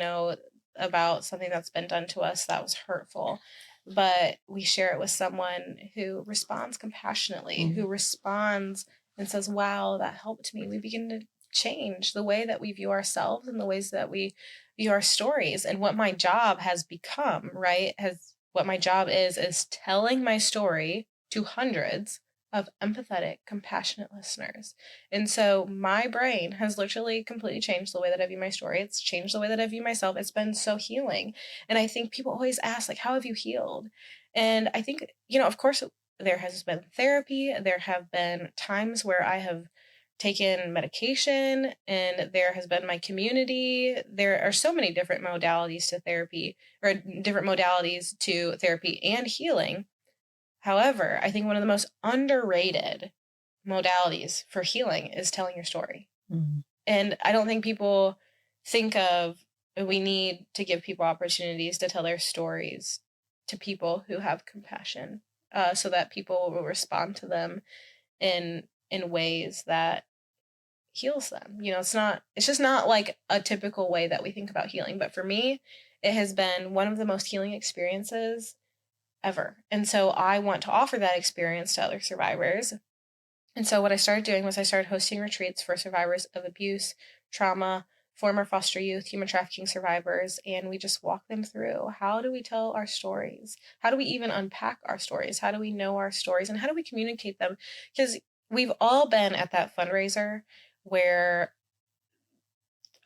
about something that's been done to us that was hurtful, but we share it with someone who responds compassionately, who responds and says, wow, that helped me. We begin to change the way that we view ourselves and the ways that we view our stories. And what my job has become, what my job is telling my story to hundreds of empathetic, compassionate listeners. And so my brain has literally completely changed the way that I view my story. It's changed the way that I view myself. It's been so healing. And I think people always ask, like, how have you healed? And I think, of course, there has been therapy. There have been times where I have taken medication, and there has been my community. There are so many different modalities to therapy, or different modalities to therapy and healing. However, I think one of the most underrated modalities for healing is telling your story. And I don't think people think of, we need to give people opportunities to tell their stories to people who have compassion, so that people will respond to them in ways that heals them. It's just not like a typical way that we think about healing. But for me, it has been one of the most healing experiences ever. And so I want to offer that experience to other survivors. And so what I started doing was I started hosting retreats for survivors of abuse, trauma, former foster youth, human trafficking survivors, and we just walk them through, how do we tell our stories? How do we even unpack our stories? How do we know our stories? And how do we communicate them? Because we've all been at that fundraiser where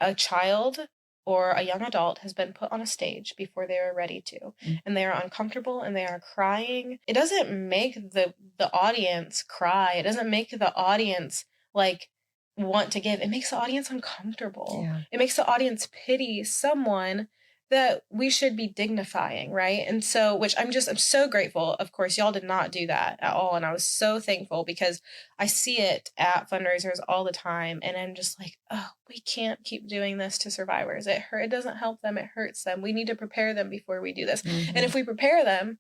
a child or a young adult has been put on a stage before they are ready to, and they are uncomfortable and they are crying. It doesn't make the audience cry. It doesn't make the audience like want to give. It makes the audience uncomfortable. Yeah. It makes the audience pity someone that we should be dignifying, right? And so, which I'm so grateful. Of course, y'all did not do that at all. And I was so thankful because I see it at fundraisers all the time. And I'm just like, oh, we can't keep doing this to survivors. It doesn't help them. It hurts them. We need to prepare them before we do this. And if we prepare them,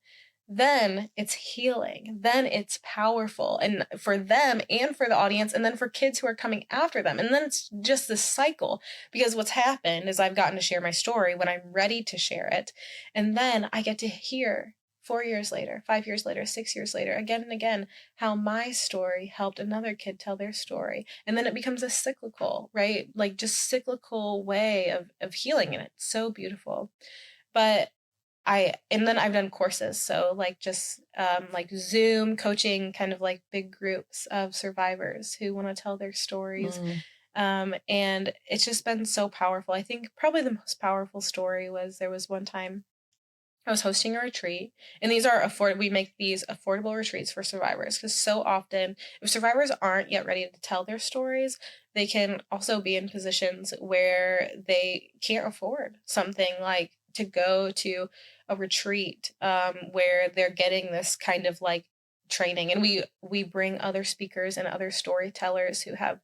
then it's healing, then it's powerful, and for them and for the audience, and then for kids who are coming after them. And then it's just this cycle, because what's happened is I've gotten to share my story when I'm ready to share it. And then I get to hear 4 years later, 5 years later, 6 years later, again and again, how my story helped another kid tell their story. And then it becomes a cyclical, right? Like just cyclical way of healing. And it's so beautiful. But and then I've done courses. So like just like Zoom coaching, kind of like big groups of survivors who want to tell their stories. And it's just been so powerful. I think probably the most powerful story was there was one time I was hosting a retreat, and these are we make these affordable retreats for survivors, because so often if survivors aren't yet ready to tell their stories, they can also be in positions where they can't afford something like to go to a retreat where they're getting this kind of like training. And we bring other speakers and other storytellers who have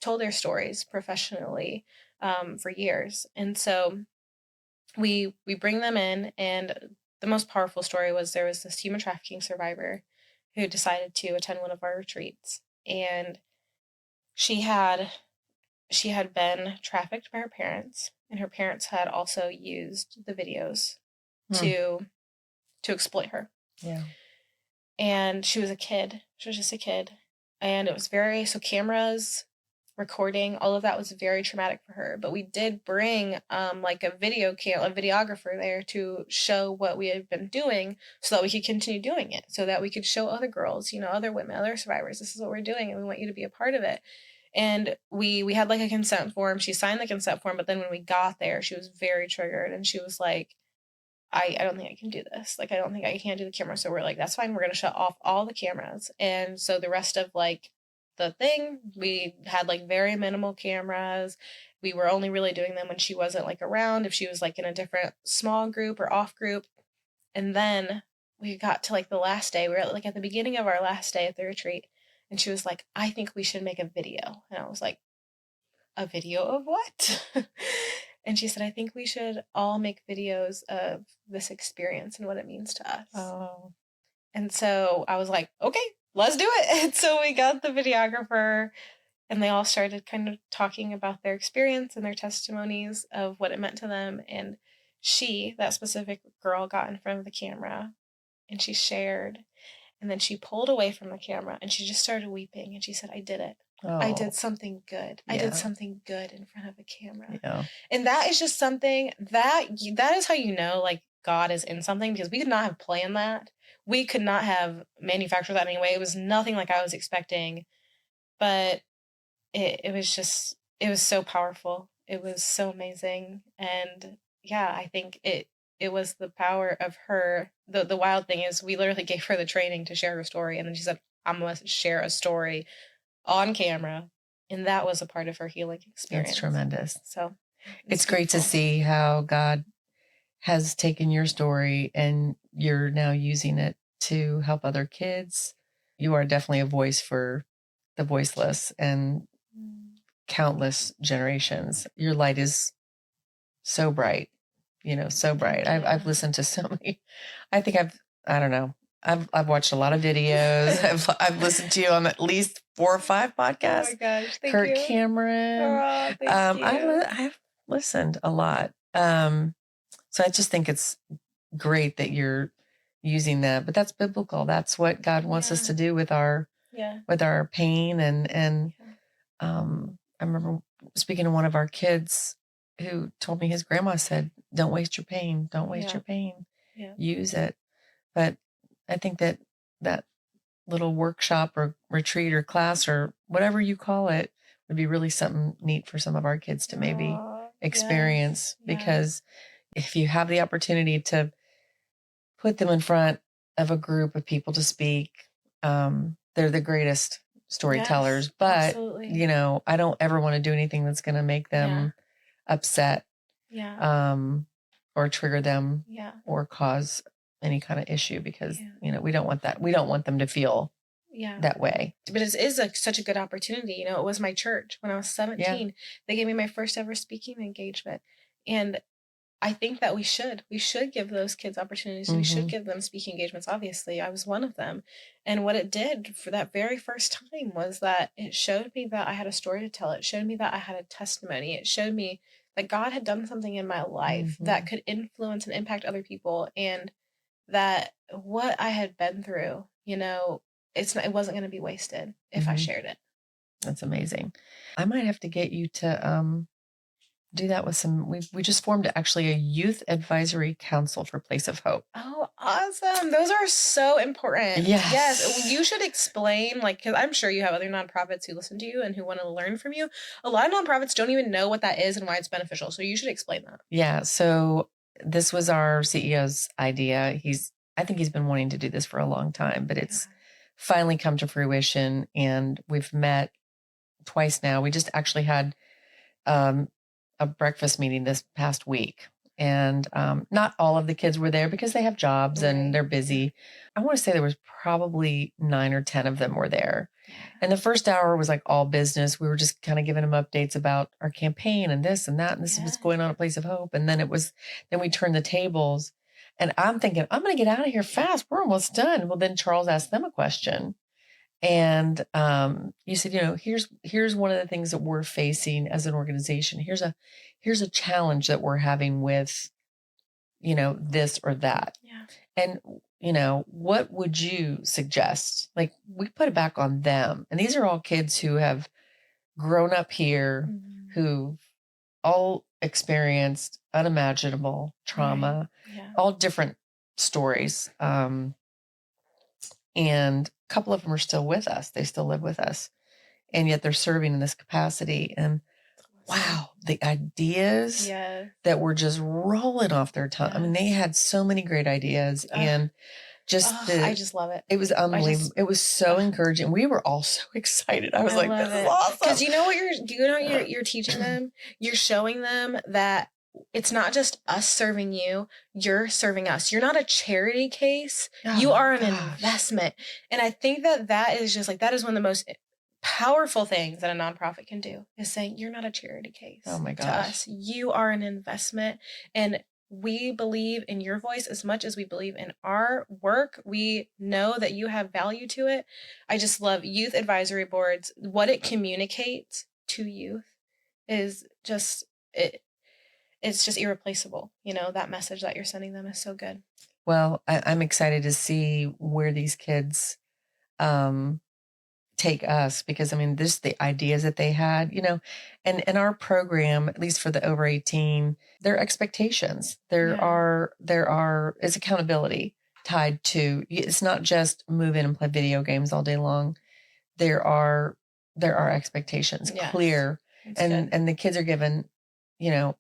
told their stories professionally for years. And so we bring them in, and the most powerful story was there was this human trafficking survivor who decided to attend one of our retreats, and she had been trafficked by her parents, and her parents had also used the videos to exploit her. Yeah. And she was a kid. She was just a kid. And it was so cameras, recording, all of that was very traumatic for her. But we did bring like a videographer there to show what we had been doing, so that we could continue doing it, so that we could show other girls, other women, other survivors, this is what we're doing, and we want you to be a part of it. And we had like a consent form. She signed the consent form, but then when we got there, she was very triggered, and she was like, I don't think I can do this. Like, I don't think I can do the camera. So we're like, that's fine. We're going to shut off all the cameras. And so the rest of like the thing, we had like very minimal cameras. We were only really doing them when she wasn't like around, if she was like in a different small group or off group. And then we got to like the last day. We were like at the beginning of our last day at the retreat. And she was like, I think we should make a video. And I was like, a video of what? And she said, I think we should all make videos of this experience and what it means to us. Oh. And so I was like, okay, let's do it. And so we got the videographer, and they all started kind of talking about their experience and their testimonies of what it meant to them. And that specific girl, got in front of the camera, and she shared. And then she pulled away from the camera, and she just started weeping. And she said, I did it. Oh. I did something good. Yeah. I did something good in front of a camera. Yeah. And that is just something that is how you know, like, God is in something, because we could not have planned that. We could not have manufactured that anyway. It was nothing like I was expecting, but it was so powerful. It was so amazing. And yeah, I think it was the power of her. The wild thing is, we literally gave her the training to share her story. And then she said, I'm going to share a story on camera. And that was a part of her healing experience. That's tremendous. So it's great to see how God has taken your story and you're now using it to help other kids. You are definitely a voice for the voiceless and countless generations. Your light is so bright, so bright. I've listened to so many. I don't know. I've watched a lot of videos. I've listened to you on at least 4 or 5 podcasts. Oh my gosh, thank Kurt you. Cameron. Oh, thank you. I've listened a lot. So I just think it's great that you're using that, but that's biblical. That's what God wants us to do with our pain. And I remember speaking to one of our kids who told me his grandma said, don't waste your pain. Don't waste your pain. Yeah. Use it. But I think that little workshop or retreat or class or whatever you call it would be really something neat for some of our kids to maybe experience. Yes. Because if you have the opportunity to put them in front of a group of people to speak, they're the greatest storytellers. Yes, but, absolutely. I don't ever want to do anything that's going to make them upset. Yeah. or trigger them Yeah. or cause any kind of issue, because, Yeah. you know, we don't want that. We don't want them to feel Yeah. that way. But it is such a good opportunity. You know, it was my church when I was 17. They gave me my first ever speaking engagement. And I think that we should give those kids opportunities. We should give them speaking engagements. Obviously, I was one of them. And what it did for that very first time was that it showed me that I had a story to tell. It showed me that I had a testimony. It showed me that God had done something in my life that could influence and impact other people, and that what I had been through, you know, it wasn't going to be wasted if I shared it. That's amazing. I might have to get you to do that with some. We just formed actually a youth advisory council for Place of Hope. Oh, awesome. Those are so important. Yes. You should explain, like, because I'm sure you have other nonprofits who listen to you and who want to learn from you. A lot of nonprofits don't even know what that is and why it's beneficial. So you should explain that. Yeah. So this was our CEO's idea. I think he's been wanting to do this for a long time, but it's finally come to fruition, and we've met twice now. We just actually had a breakfast meeting this past week, and not all of the kids were there because they have jobs and they're busy. I want to say there was probably 9 or 10 of them were there. And the first hour was like all business. We were just kind of giving them updates about our campaign and this and that, and this is what's going on at Place of Hope. And then we turned the tables, and I'm thinking, I'm going to get out of here fast. We're almost done. Well, then Charles asked them a question. And you said, you know, here's one of the things that we're facing as an organization. Here's a challenge that we're having with, you know, this or that. Yeah. And, you know, what would you suggest? Like, we put it back on them. And these are all kids who have grown up here, who've all experienced unimaginable trauma, all different stories. And a couple of them are still with us. They still live with us. And yet they're serving in this capacity. And wow, the ideas that were just rolling off their tongue. I mean, they had so many great ideas. And just I just love it. It was unbelievable. It was so encouraging. We were all so excited. I was like, this is awesome. Because you know what you're teaching them? You're showing them that it's not just us serving you, you're serving us. You're not a charity case. You are an investment. And I think that is just like, that is one of the most powerful things that a nonprofit can do, is saying you're not a charity case. Oh my gosh. To us. You are an investment. And we believe in your voice as much as we believe in our work. We know that you have value to it. I just love youth advisory boards. What it communicates to youth is just it's just irreplaceable. You know, that message that you're sending them is so good. Well, I'm excited to see where these kids take us, because I mean, the ideas that they had, you know, and in our program, at least for the over 18, there are expectations. There is accountability tied to, it's not just move in and play video games all day long. There are expectations, clear, and the kids are given, you know,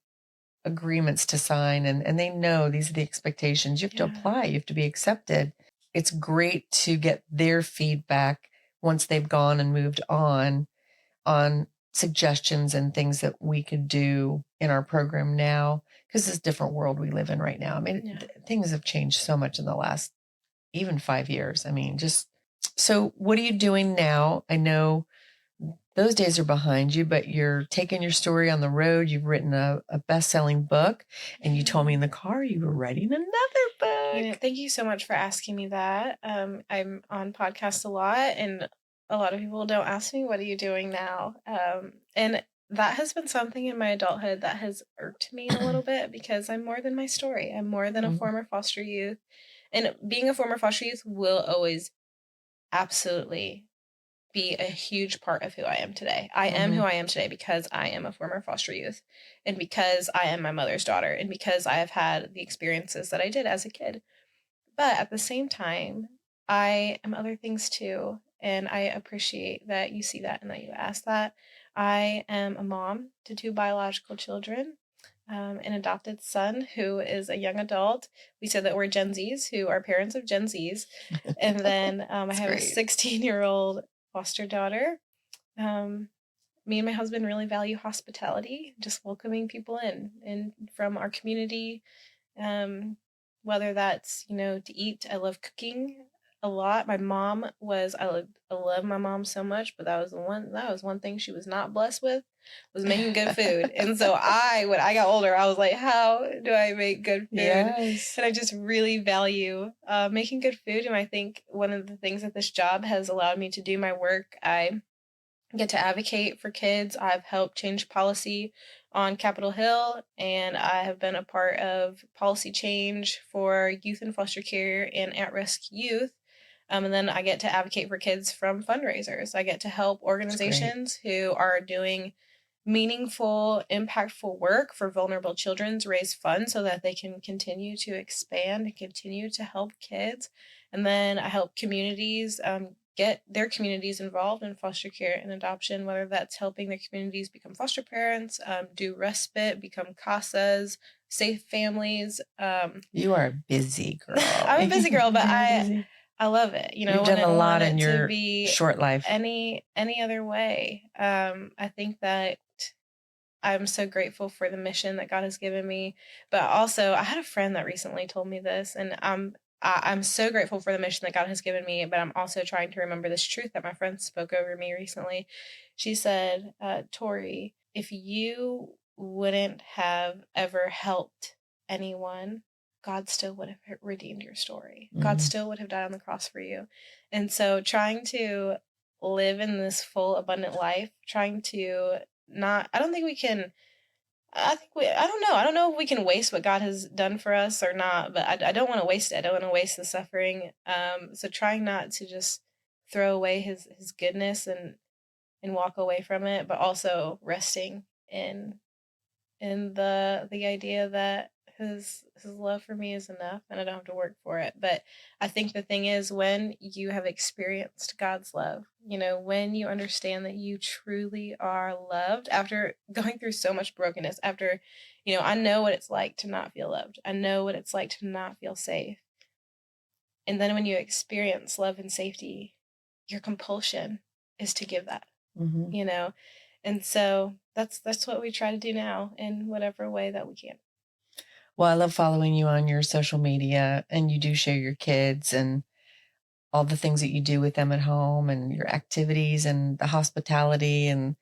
agreements to sign, and they know these are the expectations. You have to apply, you have to be accepted. It's great to get their feedback once they've gone and moved on suggestions and things that we could do in our program now, because it's a different world we live in right now. I mean, things have changed so much in the last even 5 years. I mean, so what are you doing now? I know those days are behind you, but you're taking your story on the road. You've written a best-selling book, and you told me in the car you were writing another book. You know, thank you so much for asking me that. I'm on podcasts a lot, and a lot of people don't ask me, what are you doing now? And that has been something in my adulthood that has irked me a little bit, because I'm more than my story. I'm more than a former foster youth. And being a former foster youth will always absolutely be a huge part of who I am today. I am who I am today because I am a former foster youth, and because I am my mother's daughter, and because I have had the experiences that I did as a kid. But at the same time, I am other things too. And I appreciate that you see that and that you ask that. I am a mom to 2 biological children, an adopted son who is a young adult. We said that we're Gen Zs who are parents of Gen Zs. And then I have a 16-year-old foster daughter. Me and my husband really value hospitality, just welcoming people in from our community, Whether that's, to eat. I love cooking a lot. My mom was, I love my mom so much, but that was one thing she was not blessed with, was making good food. And so when I got older, I was like, how do I make good food? Yes. And I just really value making good food. And I think one of the things that this job has allowed me to do my work, I get to advocate for kids. I've helped change policy on Capitol Hill, and I have been a part of policy change for youth in foster care and at-risk youth. And then I get to advocate for kids from fundraisers. I get to help organizations who are doing meaningful, impactful work for vulnerable children to raise funds so that they can continue to expand and continue to help kids. And then I help communities get their communities involved in foster care and adoption, whether that's helping their communities become foster parents, do respite, become CASAs, safe families. You are a busy girl. I'm a busy girl, but I love it. You've done a lot in your short life. Any other way. I think that I'm so grateful for the mission that God has given me. But also, I had a friend that recently told me this, and I'm so grateful for the mission that God has given me, but I'm also trying to remember this truth that my friend spoke over me recently. She said, Tori, if you wouldn't have ever helped anyone, God still would have redeemed your story. Mm-hmm. God still would have died on the cross for you. And so trying to live in this full, abundant life, trying to I don't know if we can waste what God has done for us or not, but I don't want to waste it. I don't want to waste the suffering. So trying not to just throw away his goodness and walk away from it, but also resting in the idea that his love for me is enough and I don't have to work for it. But I think the thing is, when you have experienced God's love, when you understand that you truly are loved after going through so much brokenness, after, I know what it's like to not feel loved. I know what it's like to not feel safe. And then when you experience love and safety, your compulsion is to give that, And so that's what we try to do now in whatever way that we can. Well, I love following you on your social media, and you do share your kids and all the things that you do with them at home and your activities and the hospitality. And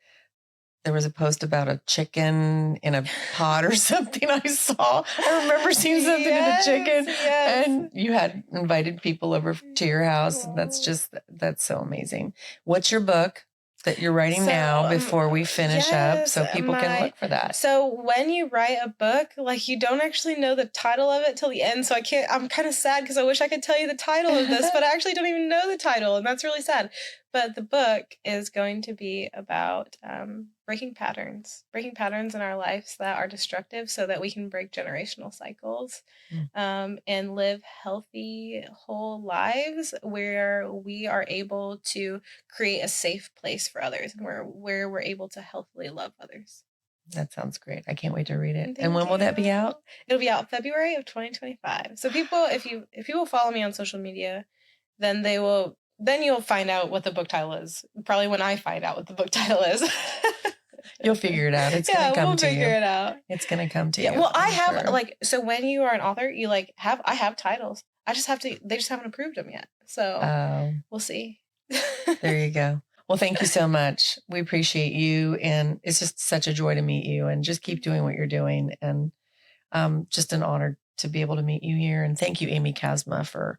there was a post about a chicken in a pot or something I saw. I remember seeing something in the chicken, and you had invited people over to your house. And that's so amazing. What's your book that you're writing now before we finish up, so people can look for that? So when you write a book, you don't actually know the title of it till the end. So I'm kind of sad because I wish I could tell you the title of this, but I actually don't even know the title, and that's really sad. But the book is going to be about breaking patterns in our lives that are destructive so that we can break generational cycles and live healthy, whole lives where we are able to create a safe place for others and where we're able to healthily love others. That sounds great. I can't wait to read it. And when will that be out? It'll be out February of 2025. So people, if people follow me on social media, then you'll find out what the book title is. Probably when I find out what the book title is. You'll figure it out. It's going to come to you. We'll figure it out. It's going to come to you. Well, I have so when you are an author, you I have titles. They just haven't approved them yet. So we'll see. There you go. Well, thank you so much. We appreciate you. And it's just such a joy to meet you, and just keep doing what you're doing. And just an honor to be able to meet you here. And thank you, Amy Kazma, for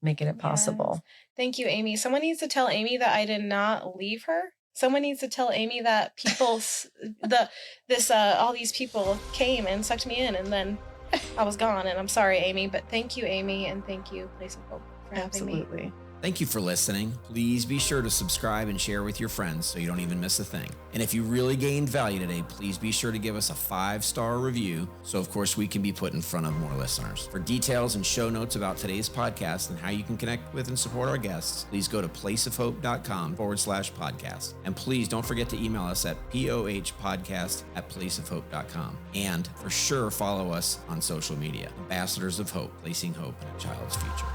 making it possible. Yes. Thank you, Amy. Someone needs to tell Amy that I did not leave her. Someone needs to tell Amy that all these people came and sucked me in, and then I was gone. And I'm sorry, Amy, but thank you, Amy, and thank you, Place of Hope, for having me. Absolutely. Thank you for listening. Please be sure to subscribe and share with your friends so you don't even miss a thing. And if you really gained value today, please be sure to give us a 5-star review so, of course, we can be put in front of more listeners. For details and show notes about today's podcast and how you can connect with and support our guests, please go to placeofhope.com/podcast. And please don't forget to email us at pohpodcast@placeofhope.com. And for sure, follow us on social media. Ambassadors of Hope, placing hope in a child's future.